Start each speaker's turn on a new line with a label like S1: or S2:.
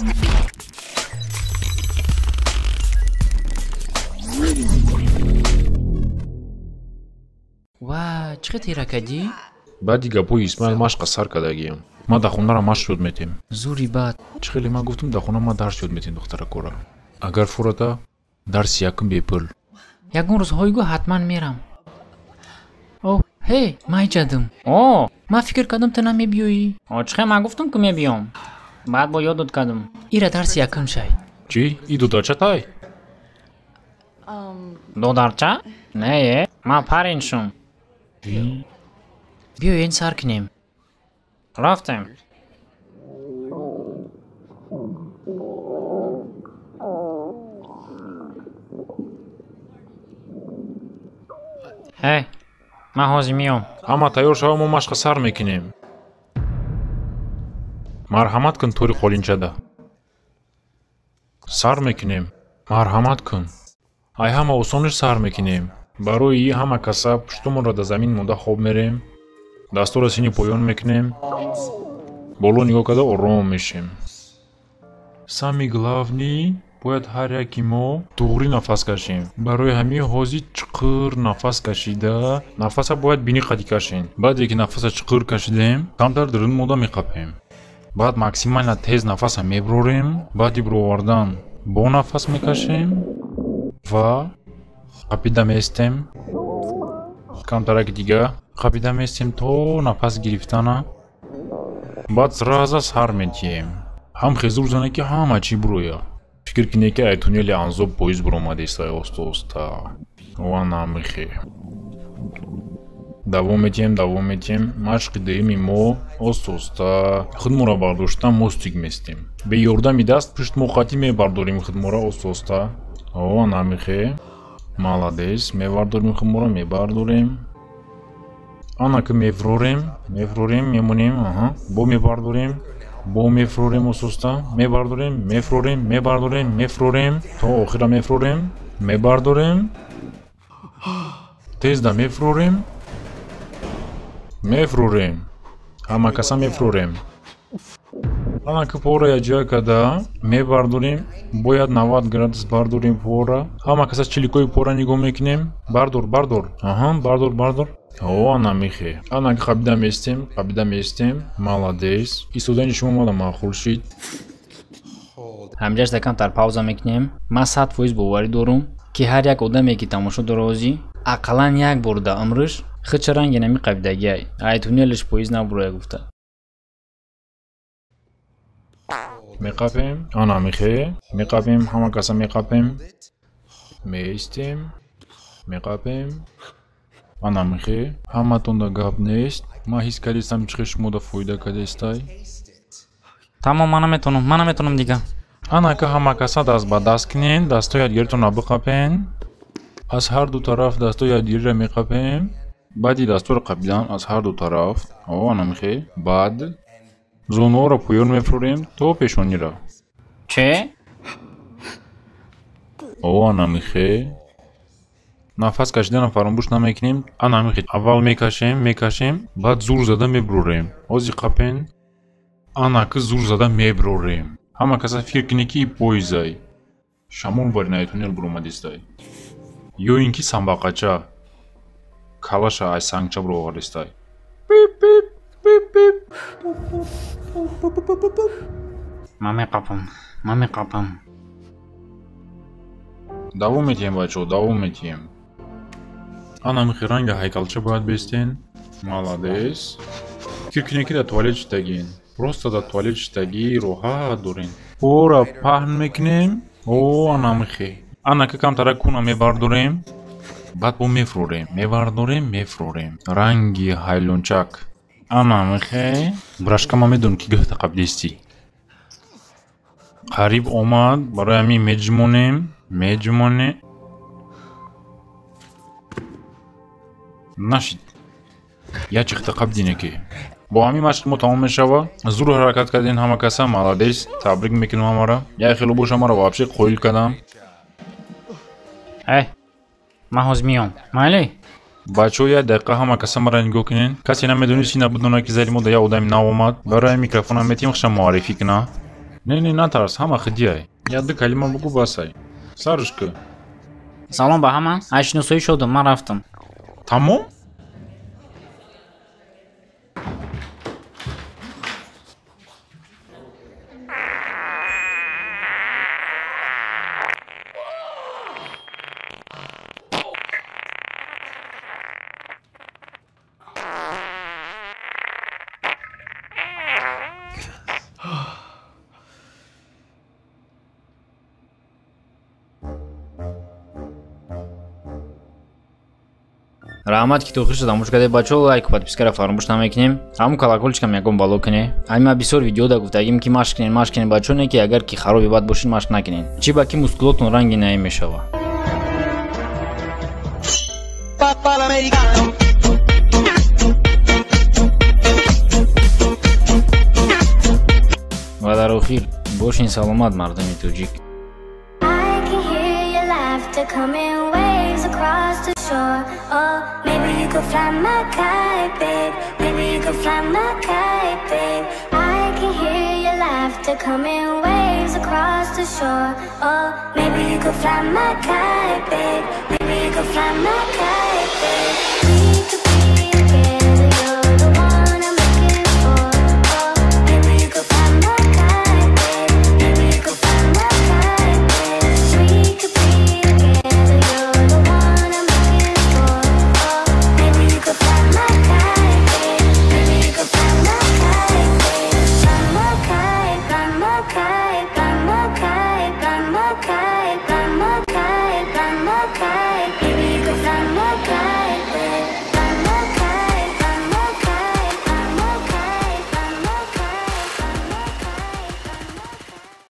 S1: ва чӣ қитира кадӣ?
S2: баъди гапҳои исмоил машқа сар кардагиям. Ман дар хонара машқ ёд метем.
S1: зури бад.
S2: Чӣ хеле ман гуфтам дар хона ман дарс ёд метем духтаракора. Агар фурата дарси якум бепул.
S1: ягон рӯз ҳойгӯ ҳатман мерам. о ҳей майҷадим. о ман фикр кардам ту намебиёӣ.
S3: чӣ ман гуфтам ки мебиём. баъд бо ёд дод кардам.
S1: ира дарси якум шай.
S2: Чӣ? И дударчатай?
S3: додарча? не ман парин шум.
S1: биёен сар кинем.
S3: рафтем. ҳей ман ҳозир меом.
S2: Ҳама тайёр шава, мо машқа сар мекунем. Марҳамат кун тори қолинчада. Сар мекунем. Марҳамат кун. ай ҳама осониш сар мекунем. барои и ҳама каса пуштумонро дар замин монда хоб мерем. Дастора сини поён мекунем. боло нигоҳ карда ором мешем. Сами главни бояд ҳар яки мо туғри нафас кашем. барои ҳамин ҳозир чуқур нафас кашида нафаса бояд бини қади кашем. баъде ки нафаса чуқур кашидем камтар дурун мода меқапем. баъд максимально тез нафаса меброрем. баъди бировардан бо нафас мекашем ва қапида меистем. камтараки дига қапида меистем то нафас гирифтана. баъд сраза сар метием. ҳам хезур зане ки ҳама чӣ бироя. фикр кине ки ай туннели анзоб поиз биромадистай оста ва намихе. давом метием. машқи дуюми мо оста худморо бардоштан мо стик местем. бе ёрдами даст пушт мо қати мебардорем худмора оста ва намихе. маладес мебардорем худмора мебардорем. анаки мефрорем мемонем бо мебардорем. бо мефрорем ососта мебардорем мефрорем то охира мебардорем тезда мефрорем ҳама каса мефрорем. анаки пора яҷоя када мебардорем. бояд 90 градус бардорем пора. ҳама каса чиликои пора нигоҳ мекунем. бардор бардор о намихе. анаки қабида меистем. маладес. истодани шумо мада маъқул шид.
S3: ҳамҷаш камтар пауза мекунем. ман 100% боварӣ дорум ки ҳар як одаме ки тамошо дора ҳозир ақаллан як бор дар умриш хичаранги нами қабидагиай ай туннелиш поиз набуроя гуфта.
S2: меқапем анамихе. меқапем ҳама каса меқапем. меистем меқапем анамихе. ҳаматонда гап нест. ман ҳис кардистам чихе шумода фоида кардестай.
S3: тамом ман наметонам дига.
S2: анака ҳама каса даст ба даст кинен. дастои якдигиртонро биқапен. аз ҳар ду тараф дастои якдигирро меқапем. баъди дастора қабидан аз ҳар ду тараф о анамихе. баъд зонуҳоро поён мефурем то пешонира.
S3: чӣ?
S2: о анамихе. нафас кашиданро фаромӯш намекунем. анамихе аввал мекашем баъд зур зада меброрем. ҳозир қапен. анаки зур зада меброрем. ҳама каса фикр кине ки поизай шамол барин ай туннел биромадистай ё ин ки самбақача калаша ай сангча бировардистай.
S3: ман меқапам.
S2: давом метием бачаҳо давом метием. анамихи ранга ҳайкалча бояд бестен. маладес. фикр кине ки дар туалет шитагин. просто дар туалет шитагӣ роҳат дорем. пора паҳн мекунем. о анамихе. анаки камтара куна мебардорем. баъд бо мефрорем. ранги ҳайлончак. анамихе. брашкама медонам ки гӯҳта қабдисти. қариб омад. барои ҳамин меҷумоне. нашид. як чихта қабдине ки бо ҳамин машқи мо тамом мешава. зур ҳаракат кардин ҳама каса. маладес. табрик мекунам ҳамара. як хело бош ҳамаро вообще қоил кардам.
S3: ман ҳозир меом. майли
S2: бачаҳо як дақиқа ҳама каса мара нигоҳ кунен. касе намедонист ин набудона ки зари мо да як одами нав омад. барои микрофонам метием хиша муаррифӣ куна. Не, натарс, ҳама хидияй. Яды калима бугу басай. Сарышкы.
S3: салом ба ҳама. Ай шиносоӣ шудам, ман рафтам.
S2: Тамом?
S3: Раҳмат ки то охир тамошо кардед бачаҳо. Лайк ва подпискаро фаромӯш намекунем. Ҳамон колокольчикам ягон бало кунед. Ама бисёр видеода гуфтагим ки машқ кинед бачаҳо, не ки агар ки хароби бад бошед машқ накунед. Чӣ ба ки мускулотон ранги наи мешава. ва дар охир бошин саломат мардуми тоҷик.
S4: Coming waves across the shore. Oh, maybe you could fly my kite, babe. Maybe you could fly my kite, babe. I can hear your laughter coming waves across the shore. Oh, maybe you could fly my kite, babe. Maybe you could fly my kite, babe.